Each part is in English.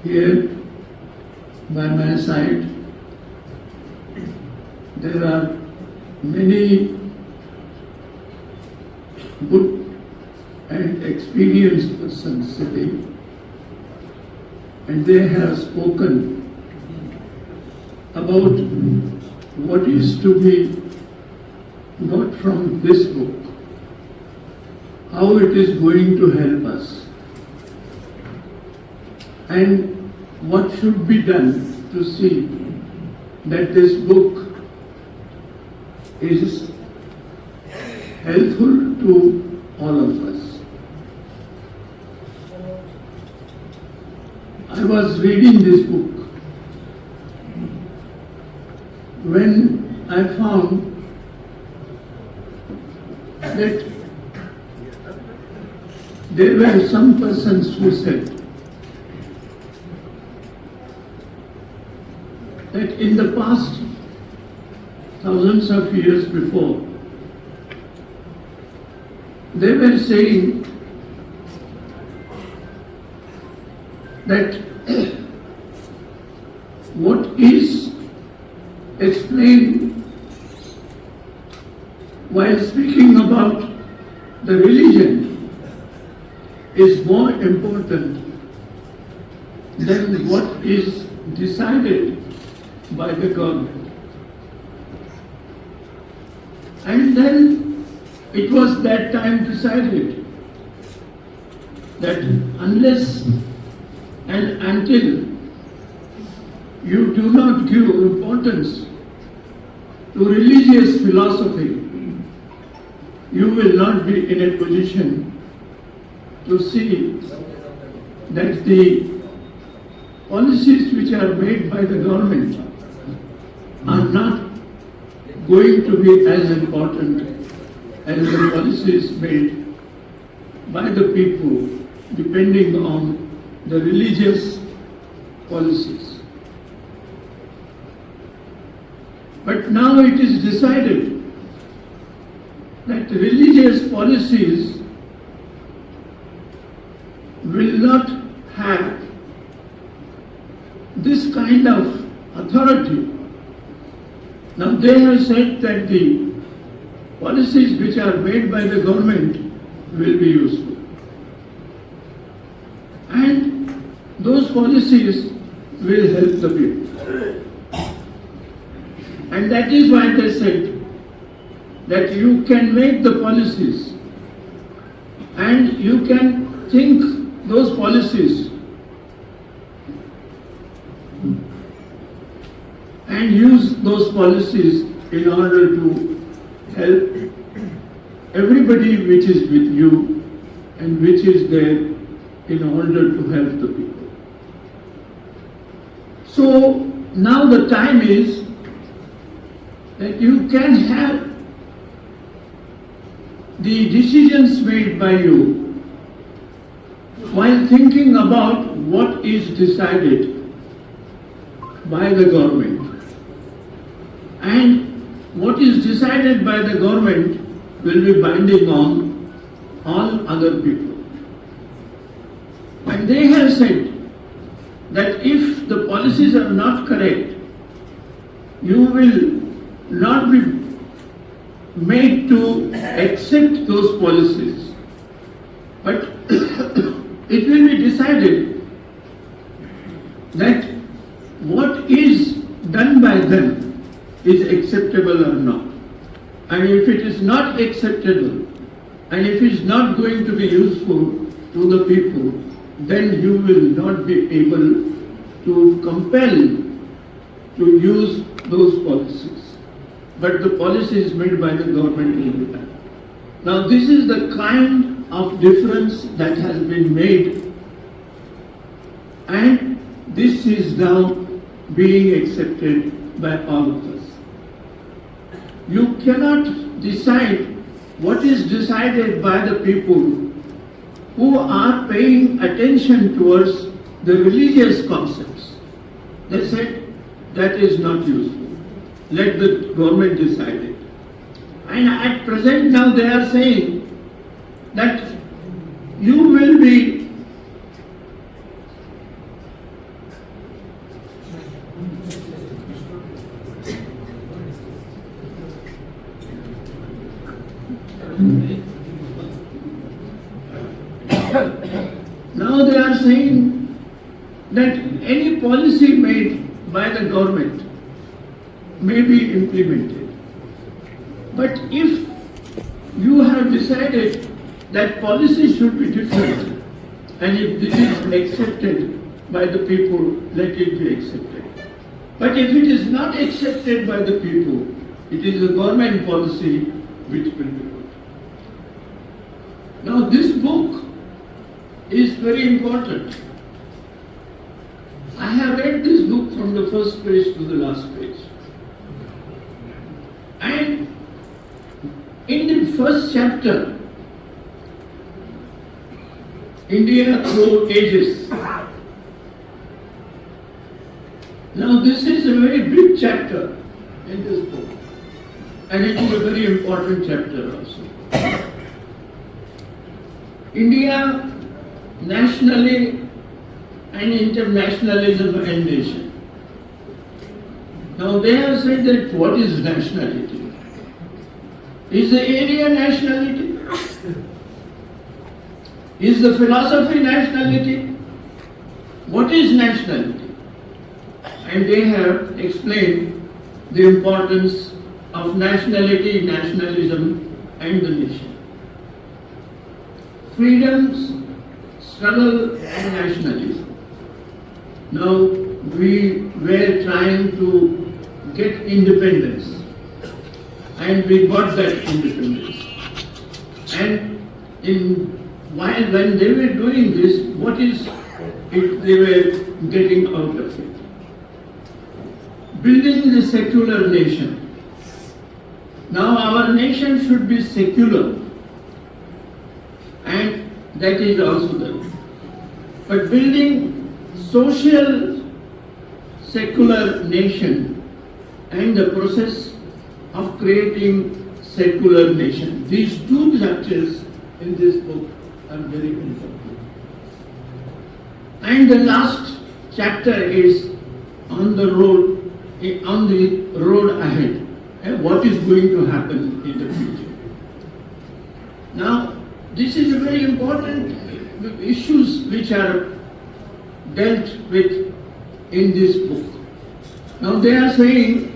Here by my side there are many good and experienced persons sitting, and they have spoken about what is to be got from this book, how it is going to help us, and what should be done to see that this book is helpful to all of us. I was reading this book when I found that there were some persons who said that in the past, thousands of years before, they were saying that what is explained while speaking about the religion is more important than what is decided by the government. And then it was that time decided that unless and until you do not give importance to religious philosophy, you will not be in a position to see that the policies which are made by the government are not going to be as important as the policies made by the people depending on the religious policies. But now it is decided that religious policies will not have this kind of authority. Now they have said that the policies which are made by the government will be useful. And those policies will help the people. And that is why they said that you can make the policies and you can think those policies and use those policies in order to help everybody which is with you and which is there in order to help the people. So now the time is that you can have the decisions made by you while thinking about what is decided by the government. And what is decided by the government will be binding on all other people. And they have said that if the policies are not correct, you will not be made to accept those policies. But it will be decided that what is done by them is acceptable or not. And if it is not acceptable, and if it is not going to be useful to the people, then you will not be able to compel to use those policies. But the policies made by the government will be done. Now this is the kind of difference that has been made, and this is now being accepted by all of us. You cannot decide what is decided by the people who are paying attention towards the religious concepts. They said that is not useful. Let the government decide it. And at present now they are saying that you will be Now they are saying that any policy made by the government may be implemented. But if you have decided that policy should be different, and if this is accepted by the people, let it be accepted. But if it is not accepted by the people, it is a government policy which will be put. Now this book is very important. I have read this book from the first page to the last page. And in the first chapter, India through ages. Now this is a very big chapter in this book, and it is a very important chapter also. India, nationally and internationalism and nation. Now they have said that what is nationality? Is the area nationality? Is the philosophy nationality? What is nationality? And they have explained the importance of nationality, nationalism and the nation. Freedoms, struggle and nationalism. Now we were trying to get independence and we got that independence. And when they were doing this, what is it they were getting out of it? Building the secular nation. Now our nation should be secular, and that is also done. But building social secular nation and the process of creating secular nation. These two chapters in this book are very important. And the last chapter is on the road ahead, and what is going to happen in the future. Now, this is a very important issues which are dealt with in this book. Now they are saying,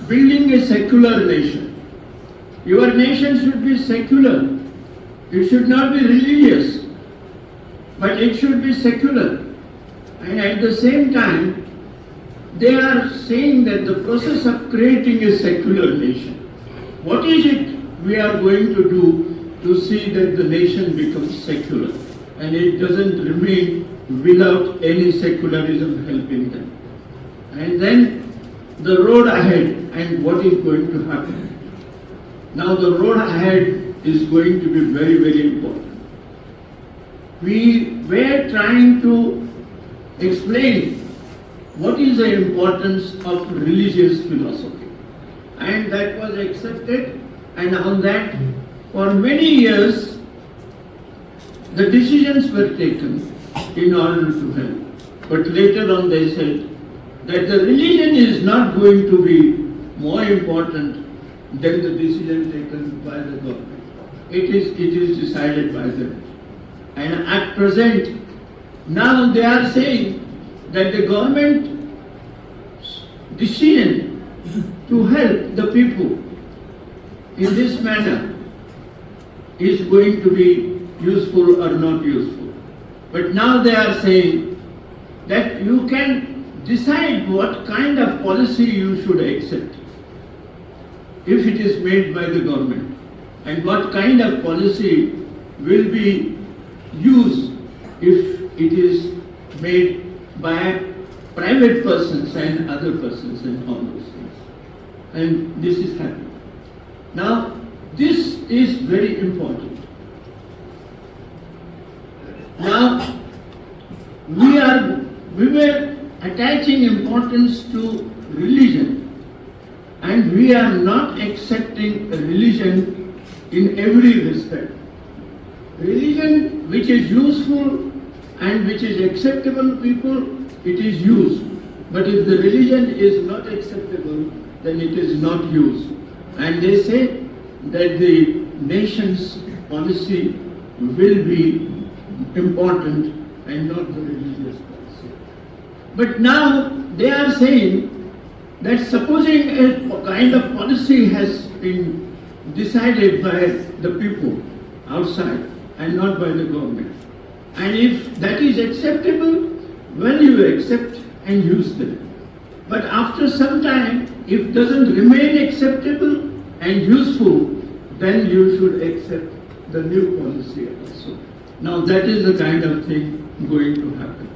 building a secular nation. Your nation should be secular. It should not be religious, but it should be secular. And at the same time, they are saying that the process of creating a secular nation, what is it we are going to do to see that the nation becomes secular and it doesn't remain without any secularism helping them? And then the road ahead and what is going to happen. Now the road ahead is going to be very, very important. We were trying to explain what is the importance of religious philosophy, and that was accepted, and on that for many years the decisions were taken in order to help. But later on they said that the religion is not going to be more important than the decision taken by the government. It is decided by them. And at present, now they are saying that the government decision to help the people in this manner is going to be useful or not useful. But now they are saying that you can decide what kind of policy you should accept if it is made by the government, and what kind of policy will be used if it is made by private persons and other persons and all those things. And this is happening. Now, this is very important. Now, we were attaching importance to religion, and we are not accepting religion in every respect. Religion which is useful and which is acceptable to people, it is used. But if the religion is not acceptable, then it is not used. And they say that the nation's policy will be important and not the religious policy. But now they are saying that supposing a kind of policy has been decided by the people outside and not by the government, and if that is acceptable, well, you accept and use them. But after some time, if it doesn't remain acceptable and useful, then you should accept the new policy also. Now that is the kind of thing going to happen.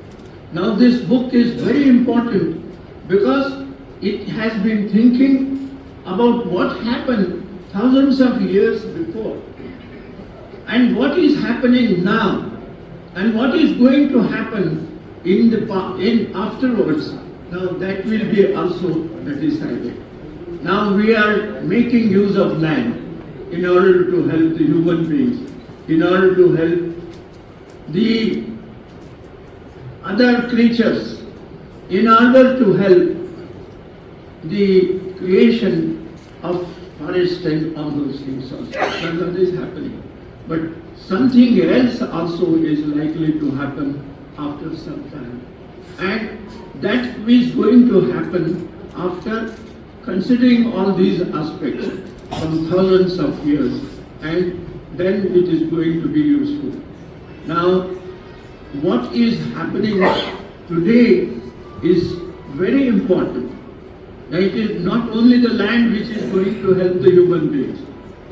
Now this book is very important because it has been thinking about what happened thousands of years before and what is happening now and what is going to happen in afterwards. Now that will be also decided. Now we are making use of land in order to help the human beings, in order to help the other creatures, in order to help the creation of forest and all those things also. That is happening. But something else also is likely to happen after some time. And that is going to happen after considering all these aspects from thousands of years, and then it is going to be useful. Now, what is happening today is very important. Now, it is not only the land which is going to help the human beings,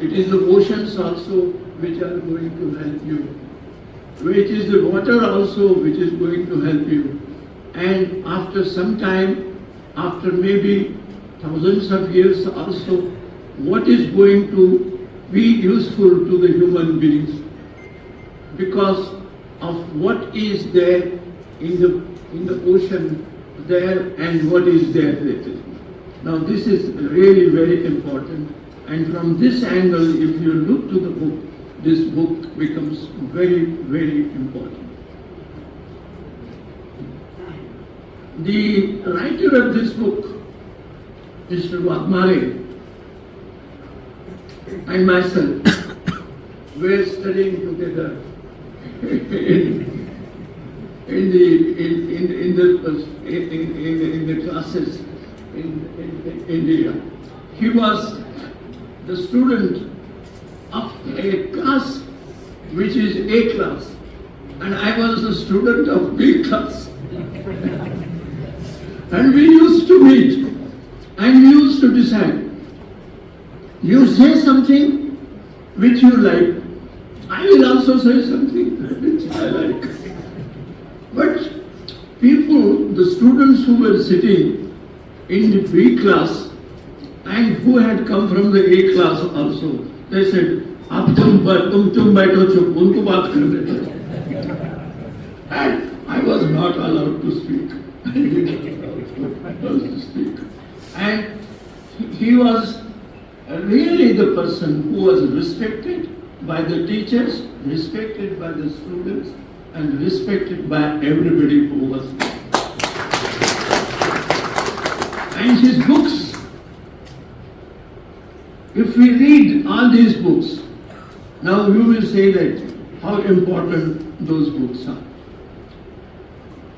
it is the oceans also which are going to help you. It is the water also which is going to help you. And after some time, after maybe thousands of years also, what is going to be useful to the human beings because of what is there in the ocean there and what is there later. Now this is really very important, and from this angle, if you look to the book, this book becomes very, very important. The writer of this book, Mr. Waghmare, and myself were studying together in the classes in India. He was the student of a class which is A class, and I was the student of B class. And we used to meet and we used to decide. You say something which you like, I will also say something which I like. But people, the students who were sitting in the B class and who had come from the A class also, they said, "Ab tum baitho chup, unko baat kar dete." And I was not allowed to speak. I didn't allowed to speak. And he was really the person who was respected by the teachers, respected by the students, and respected by everybody who was there. And his books, if we read all these books, now you will say that how important those books are.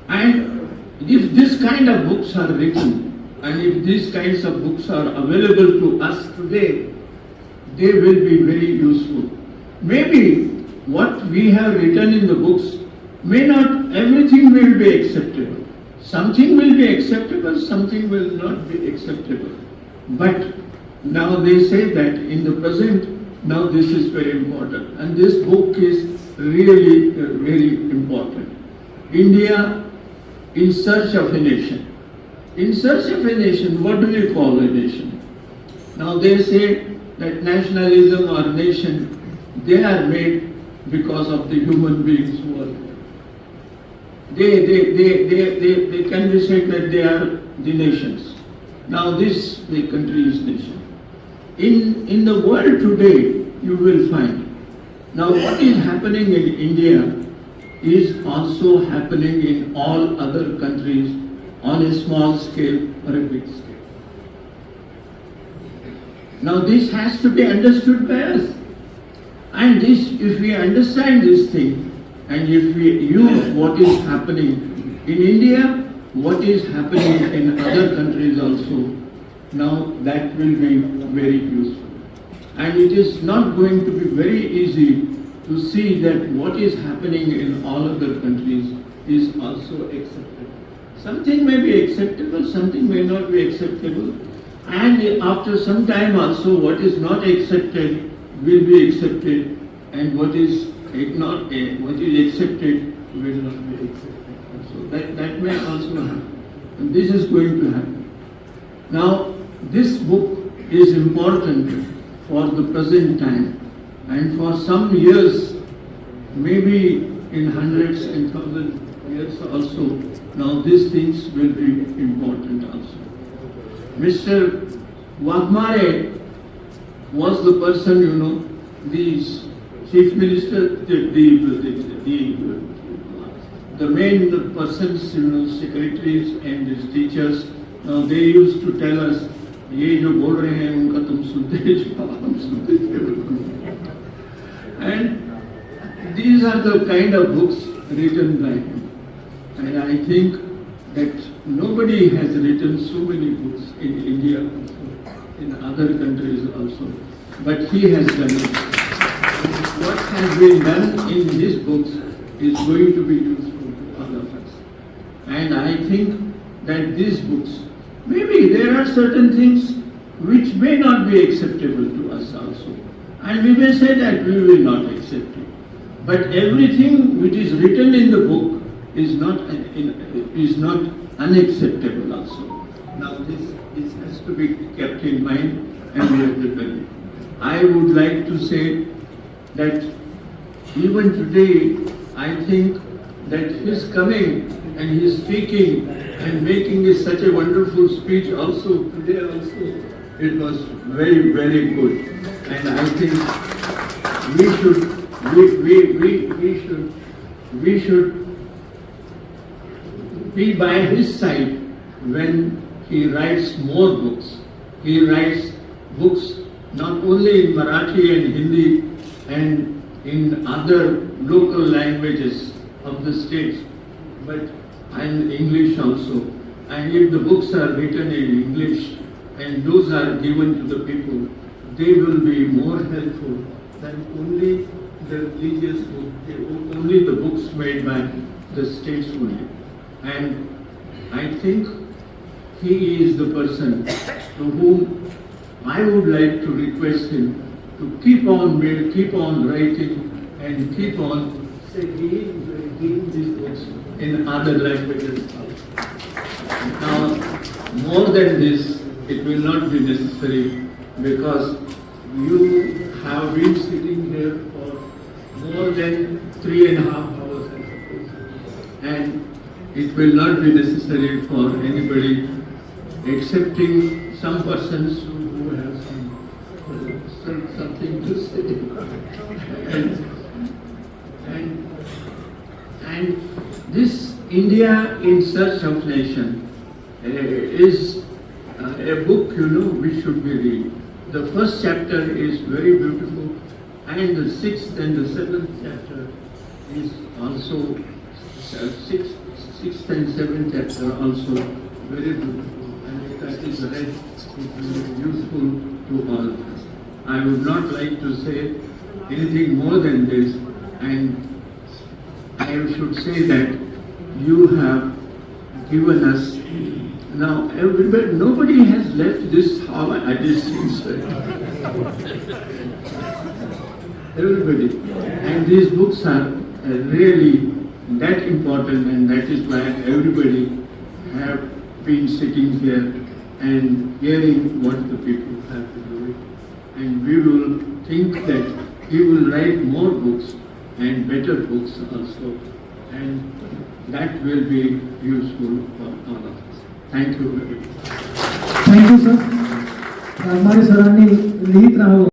And if this kind of books are written, and if these kinds of books are available to us today, they will be very useful. Maybe what we have written in the books, may not everything will be acceptable. Something will be acceptable, something will not be acceptable. But now they say that in the present, now this is very important. And this book is really very important. India in search of a nation. In search of a nation, what do we call a nation? Now they say that nationalism or nation, they are made because of the human beings who are there. They can be said that they are the nations. Now this, the country is nation. In the world today, you will find, now what is happening in India is also happening in all other countries on a small scale or a big scale. Now this has to be understood by us. And this, if we understand this thing, and if we use what is happening in India, what is happening in other countries also, now that will be very useful. And it is not going to be very easy to see that what is happening in all other countries is also acceptable. Something may be acceptable, something may not be acceptable, and after some time also what is not accepted will be accepted, and what is accepted will not be accepted. So that may also happen, and this is going to happen. Now, this book is important for the present time, and for some years, maybe in hundreds and thousands years also, now these things will be important also. Mr. Waghmare was the person, the chief minister, the main persons, secretaries and his teachers. Now they used to tell us, ये जो बोल रहे हैं उनका तुम सुनते जाओ, हम सुनते थे. And these are the kind of books written by him. And I think that nobody has written so many books in India also, in other countries also, but he has done it. What has been done in these books is going to be useful to all of us. And I think that these books, maybe there are certain things which may not be acceptable to us also. And we may say that we will not accept it. But everything which is written in the book is not unacceptable also. Now this has to be kept in mind, and we have to tell it. I would like to say that even today, I think that his coming and his speaking and making this such a wonderful speech also today also, it was very, very good. And I think we should be by his side when he writes more books. He writes books not only in Marathi and Hindi and in other local languages of the states, but in English also. And if the books are written in English and those are given to the people, they will be more helpful than only the religious book, only the books made by the states only. And I think he is the person to whom I would like to request him to keep on writing and keep on giving these books in other languages. Now, more than this, it will not be necessary, because you have been sitting here for more than 3.5 hours, I suppose, and it will not be necessary for anybody, excepting some persons who have something to say. And this India in Search of Nation is a book, which should be read. The first chapter is very beautiful, and the 6th and the 7th chapter is also, 6th and 7th chapter also very beautiful, and if that is read, it will be useful to all of us. I would not like to say anything more than this, and I should say that you have given us, now everybody, nobody has left this hall at this instant. Everybody. And these books are really that important, and that is why everybody have been sitting here and hearing what the people have to do. And we will think that he will write more books and better books also, and that will be useful for all of us. Thank you very much. Thank you, sir. हमारे सरांनी लिहित राहावं.